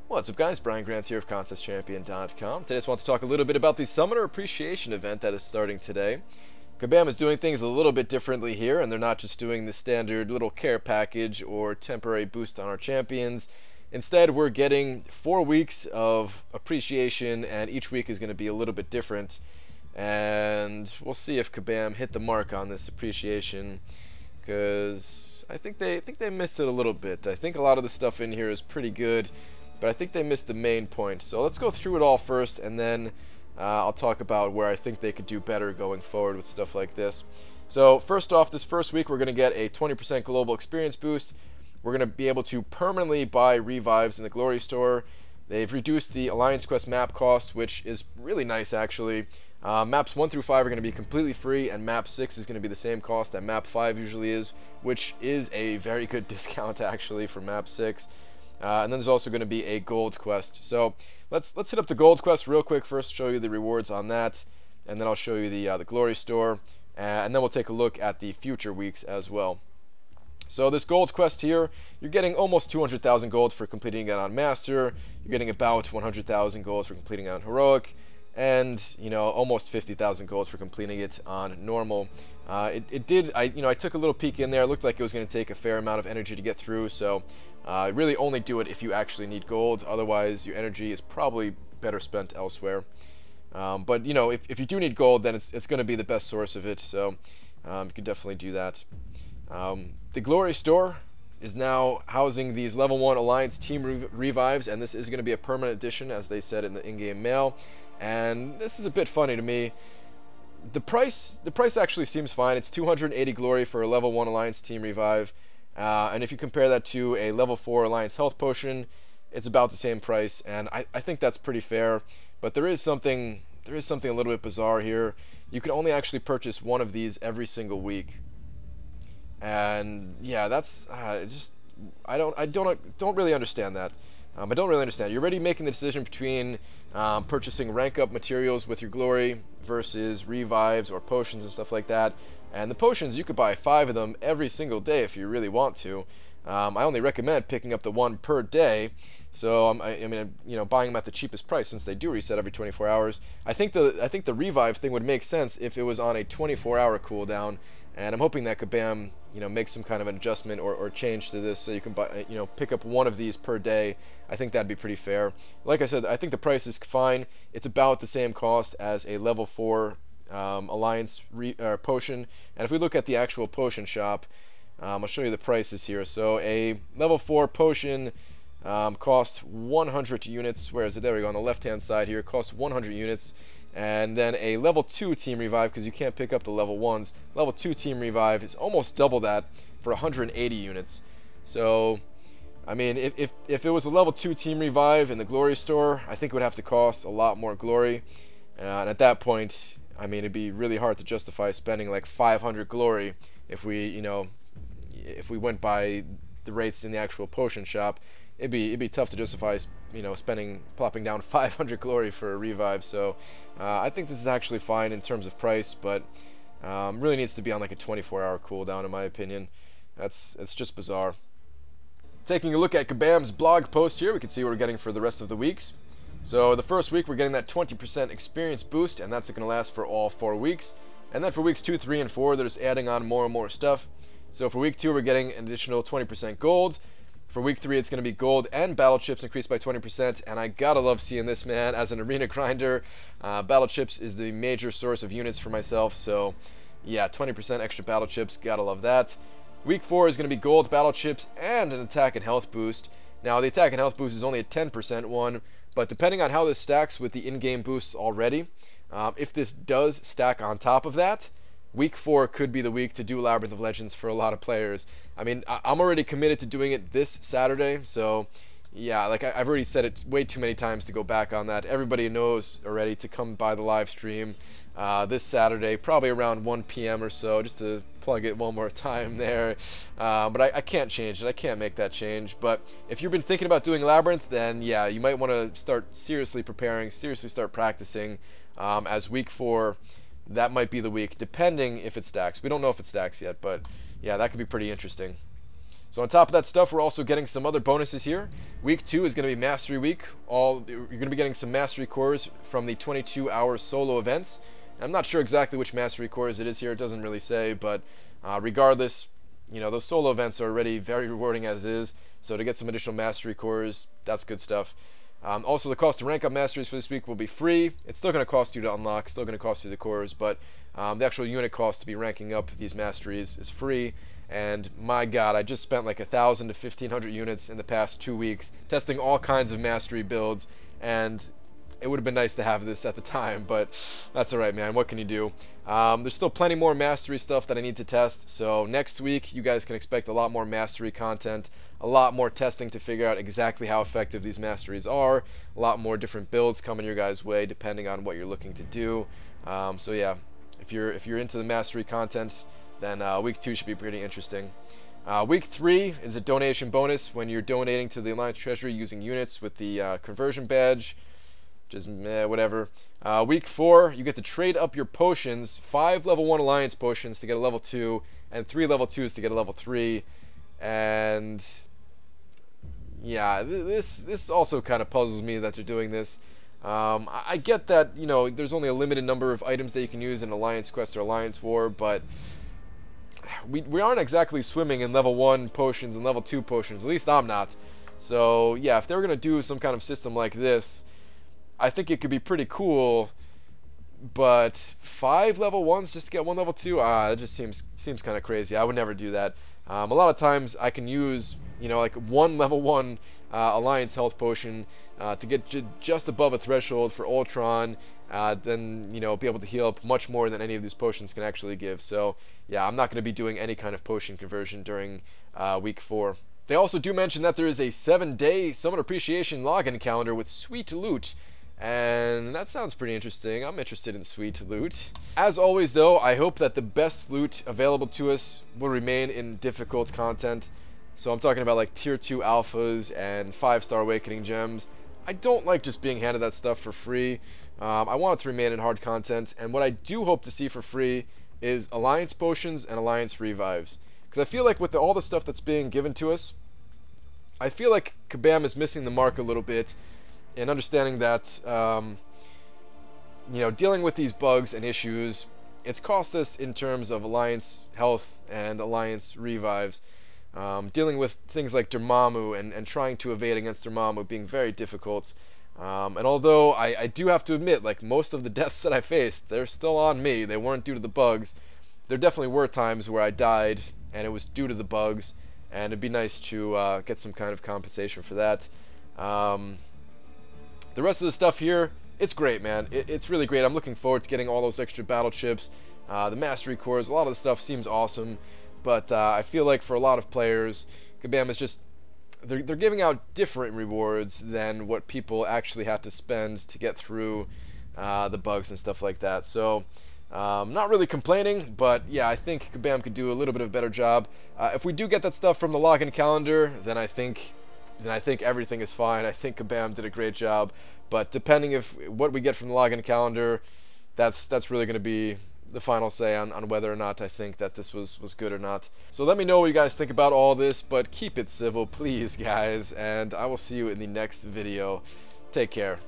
What's up guys, Brian Grant here of ContestChampion.com. Today I just want to talk a little bit about the Summoner Appreciation event that is starting today. Kabam is doing things a little bit differently here, and they're not just doing the standard little care package or temporary boost on our champions. Instead, we're getting 4 weeks of appreciation, and each week is going to be a little bit different. And we'll see if Kabam hit the mark on this appreciation, because I think they missed it a little bit. I think a lot of the stuff in here is pretty good, but I think they missed the main point. So let's go through it all first, and then I'll talk about where I think they could do better going forward with stuff like this. So first off, this first week we're going to get a 20% global experience boost. We're going to be able to permanently buy revives in the Glory Store. They've reduced the Alliance Quest map cost, which is really nice actually. Maps 1 through 5 are going to be completely free, and map 6 is going to be the same cost that map 5 usually is, which is a very good discount actually for map 6. And then there's also going to be a gold quest. So let's hit up the gold quest real quick first, show you the rewards on that, and then I'll show you the Glory Store, and then we'll take a look at the future weeks as well. So this gold quest here, you're getting almost 200,000 gold for completing it on Master. You're getting about 100,000 gold for completing it on Heroic, and almost 50,000 gold for completing it on Normal. I took a little peek in there. It looked like it was going to take a fair amount of energy to get through, so really only do it if you actually need gold. Otherwise, your energy is probably better spent elsewhere. But if you do need gold, then it's going to be the best source of it, so you can definitely do that. The Glory Store is now housing these level 1 Alliance team revives, and this is going to be a permanent addition, as they said in the in-game mail. And this is a bit funny to me. The price actually seems fine. It's 280 glory for a level 1 Alliance team revive, and if you compare that to a level 4 Alliance health potion, it's about the same price, and I think that's pretty fair. But there is something a little bit bizarre here. You can only actually purchase one of these every single week, and yeah, that's I don't really understand that. I don't really understand. You're already making the decision between purchasing rank up materials with your glory versus revives or potions and stuff like that. And the potions, you could buy 5 of them every single day if you really want to. I only recommend picking up the 1 per day. So buying them at the cheapest price, since they do reset every 24 hours. I think the revive thing would make sense if it was on a 24-hour cooldown. And I'm hoping that Kabam, makes some kind of an adjustment or change to this, so you can buy, pick up 1 of these per day. I think that'd be pretty fair. Like I said, I think the price is fine. It's about the same cost as a level 4 Alliance potion. And if we look at the actual potion shop, I'll show you the prices here. So a level 4 potion costs 100 units. Where is it? There we go. On the left-hand side here, it costs 100 units. And then a level 2 team revive, because you can't pick up the level 1s, level 2 team revive is almost double that for 180 units. So I mean, if it was a level 2 team revive in the Glory Store, I think it would have to cost a lot more glory, and at that point, I mean, it'd be really hard to justify spending like 500 glory if we went by the rates in the actual potion shop. It'd be tough to justify, plopping down 500 glory for a revive. So I think this is actually fine in terms of price, but really needs to be on like a 24-hour cooldown in my opinion. It's just bizarre. Taking a look at Kabam's blog post here, we can see what we're getting for the rest of the weeks. So the first week we're getting that 20% experience boost, and that's going to last for all 4 weeks. And then for weeks 2, 3, and 4, they're just adding on more and more stuff. So for week 2, we're getting an additional 20% gold. For week 3, it's going to be gold and battle chips increased by 20%, and I gotta love seeing this, man. As an arena grinder, battle chips is the major source of units for myself, so yeah, 20% extra battle chips, gotta love that. Week 4 is going to be gold, battle chips, and an attack and health boost. Now, the attack and health boost is only a 10% one, but depending on how this stacks with the in-game boosts already, if this does stack on top of that, Week 4 could be the week to do Labyrinth of Legends for a lot of players. I mean, I'm already committed to doing it this Saturday, so yeah, like I've already said it way too many times to go back on that. Everybody knows already to come by the live stream this Saturday, probably around 1 p.m. or so, just to plug it one more time there. But I can't change it. I can't make that change. But if you've been thinking about doing Labyrinth, then yeah, you might want to start seriously preparing, seriously start practicing, as Week 4. That might be the week, depending if it stacks. We don't know if it stacks yet, but yeah, that could be pretty interesting. So on top of that stuff, we're also getting some other bonuses here. Week 2 is going to be Mastery Week. You're going to be getting some Mastery cores from the 22-hour solo events. I'm not sure exactly which Mastery cores it is here. It doesn't really say, but regardless, you know, those solo events are already very rewarding as is. So to get some additional Mastery cores, that's good stuff. Also, the cost to rank up Masteries for this week will be free. It's still going to cost you to unlock, still going to cost you the cores, but the actual unit cost to be ranking up these Masteries is free. And my god, I just spent like 1,000 to 1,500 units in the past 2 weeks testing all kinds of Mastery builds, and it would have been nice to have this at the time, but that's alright, man. What can you do? There's still plenty more Mastery stuff that I need to test, so next week you guys can expect a lot more Mastery content, a lot more testing to figure out exactly how effective these Masteries are, a lot more different builds coming your guys' way depending on what you're looking to do. So yeah, if you're into the Mastery content, then week 2 should be pretty interesting. Week 3 is a donation bonus when you're donating to the Alliance Treasury using units with the conversion badge, which is whatever. Week 4, you get to trade up your potions, 5 level 1 Alliance potions to get a level 2, and 3 level 2s to get a level 3. And yeah, this also kind of puzzles me that they're doing this. I get that, you know, there's only a limited number of items that you can use in Alliance Quest or Alliance War, but we aren't exactly swimming in level 1 potions and level 2 potions. At least I'm not. So yeah, if they were going to do some kind of system like this, I think it could be pretty cool. But 5 level 1s just to get 1 level 2? It just seems kind of crazy. I would never do that. A lot of times I can use, you know, like 1 level 1 Alliance health potion to get just above a threshold for Ultron, then, you know, be able to heal up much more than any of these potions can actually give. So yeah, I'm not going to be doing any kind of potion conversion during week 4. They also do mention that there is a 7-day Summoner Appreciation login calendar with sweet loot, and that sounds pretty interesting. I'm interested in sweet loot. As always though, I hope that the best loot available to us will remain in difficult content. So I'm talking about like tier 2 alphas and 5-star awakening gems. I don't like just being handed that stuff for free. I want it to remain in hard content, and what I do hope to see for free is Alliance potions and Alliance revives. Because I feel like with all the stuff that's being given to us, I feel like Kabam is missing the mark a little bit in understanding that, you know, dealing with these bugs and issues, it's cost us in terms of Alliance health and Alliance revives. Dealing with things like Dormammu and trying to evade against Dormammu being very difficult. And although I do have to admit, like, most of the deaths that I faced, they're still on me. They weren't due to the bugs. There definitely were times where I died and it was due to the bugs, and it'd be nice to get some kind of compensation for that. The rest of the stuff here, it's great, man. It's really great. I'm looking forward to getting all those extra battle chips, the Mastery cores. A lot of the stuff seems awesome, but I feel like for a lot of players, Kabam is just, they're giving out different rewards than what people actually have to spend to get through the bugs and stuff like that. So not really complaining, but yeah, I think Kabam could do a little bit of a better job. If we do get that stuff from the login calendar, then I think everything is fine. I think Kabam did a great job, but depending if what we get from the login calendar, that's really going to be the final say on whether or not I think that this was good or not. So let me know what you guys think about all this, but keep it civil, please, guys, and I will see you in the next video. Take care.